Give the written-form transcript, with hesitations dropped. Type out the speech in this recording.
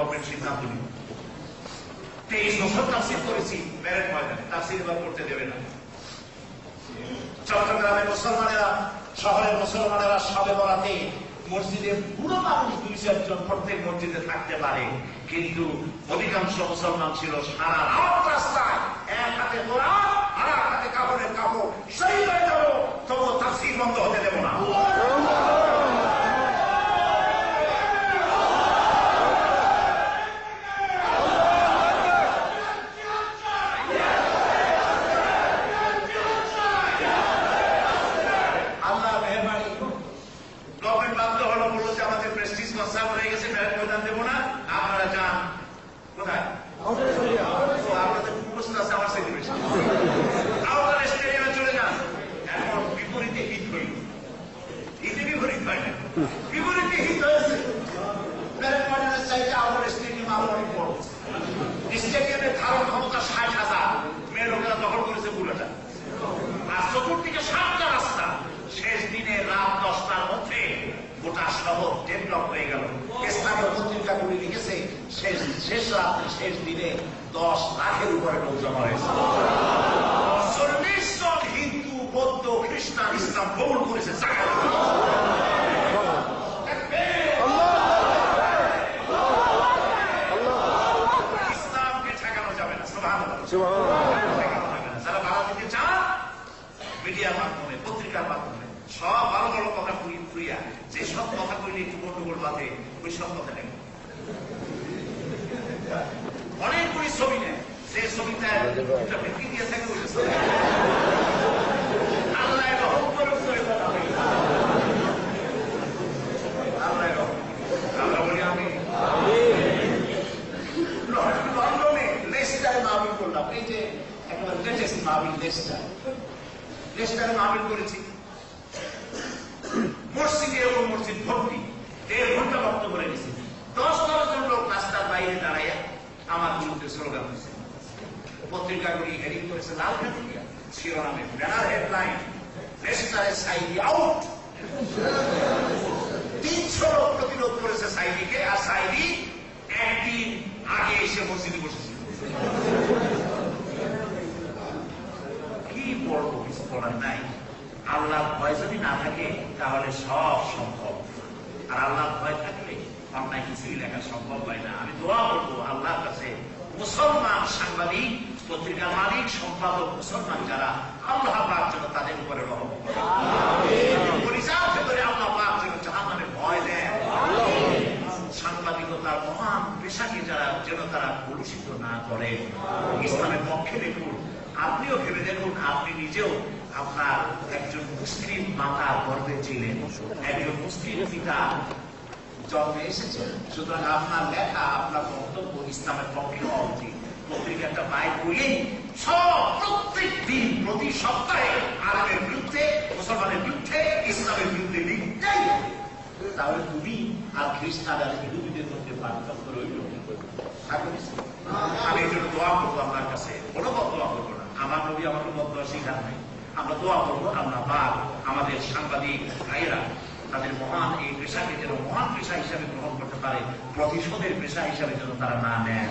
Government সিদ্ধান্ত নিল। 23 বছর তাফসীর করেছি ব্যারেক ময়দানে, তাফসীর এবার করতে দেবে না। চট্টগ্রামের মুসলমানেরা, শহরের মুসলমানেরা শবে বরাতে মসজিদে পুরো মানুষ 2-4 জন প্রত্যেক মসজিদে থাকতে পারে, কিন্তু অধিকাংশ মুসলমান ছিল সারা রাত রাস্তায়, এক হাতে কোরআন আর এক হাতে কাপড়ের কাপড়, সেই হয়ে যাবো তবু তাফসীর বন্ধ হতে দেব না। স্টেডিয়ামের ধারণ ক্ষমতা 60,000, মেয়ে লোকেরা দখল করেছে পুরোটা, আর চতুর্দিকে 7টা রাস্তা। শেষ দিনে রাত 10টার মধ্যে গোটা শহর ডেভেলপ হয়ে গেল। স্থানীয় পত্রিকাগুলি লিখেছে শেষ রাত্রে, শেষ দিনে 10 লাখের উপরে লোক জমা হয়েছে। 40 জন হিন্দু, বৌদ্ধ, খ্রিস্টান ইসলাম কবুল করেছে। যারা ভাড়া দিতে চান মিডিয়ার মাধ্যমে, পত্রিকার মাধ্যমে সব ভালো ভালো কথা খুঁড়িয়া যে সব কথা কইলে একটু গন্ডগোল বাঁধে, ওই সব কথা নেই। অনেকগুলি ছবি নেয়, যে ছবিটা বৃত্তি দিয়ে থাকে আল্লাহ রহম করে আমরা বলি আমি লন্ডনে লেস্টারে মাহফিল করলাম। এই যে একেবারে লেটেস্ট মাহফিল লেস্টারে মাহফিল করেছি। মসজিদে এবং মসজিদ ভর্তি, 1.5 ঘন্টা বক্তব্য রেখেছি। 10-12 জন লোক রাস্তার বাইরে দাঁড়াইয়া আমার বিরুদ্ধে স্লোগান দিচ্ছে। পত্রিকাগুলি হেডিং করেছে লাল খাটিয়া, শিরোনামে ব্যানার হেডলাইন, লেস্টারে সাইদি আউট। 300 লোক প্রতিরোধ করেছে সাইদিকে, আর সাইদি একদিন আগে এসে মসজিদে বসেছিল। কি বলবো, কিছু বলার নাই। আল্লাহ ভয় যদি না থাকে তাহলে সব সম্ভব, আর আল্লাহ ভয় থাকলে অন্যায় কিছুই লেখা সম্ভব হয় না। আমি দোয়া করবো আল্লাহর কাছে, মুসলমান সাংবাদিক, পত্রিকার মালিক, সম্পাদক মুসলমান যারা, আল্লাহ পাক যেন তাদের উপরে রহম করেন। আল্লাহ পাক যেন জাহান্নামের ভয় দেন। সাংবাদিকতার মহান পেশাকে যারা যেন তারা কলুষিত না করে। ইসলামের পক্ষে দেখুন, আপনিও ভেবে দেখুন, আপনি নিজেও আপনার একজন মুসলিম মাতার গর্ভে ছিলেন, একজন মুসলিম পিতা জন্মে এসেছেন। সুতরাং আপনার লেখা, আপনার বক্তব্য ইসলামের পক্ষে হওয়া উচিত। পত্রিকাটা বাইর করলেই সব প্রত্যেক দিন, প্রতি সপ্তাহে আরবের বিরুদ্ধে, মুসলমানের বিরুদ্ধে, ইসলামের বিরুদ্ধে লিখতেই হবে। তাহলে তুমি আর খ্রিস্টান আর ইহুদিদের মধ্যে পার্থক্য রইল। আমি এই জন্য দোয়া করবো আপনার কাছে, কোনো দোয়া করবো না, আমার নবী আমাকে বদয়া শিখার নাই। আমরা দোয়া করবো আল্লাহ পাক আমাদের সাংবাদিক ভাইয়েরা তাদের মহান এই পেশাকে যেন মহান পেশা হিসাবে গ্রহণ করতে পারে, প্রতিশোধের পেশা হিসাবে যেন তারা না নেয়।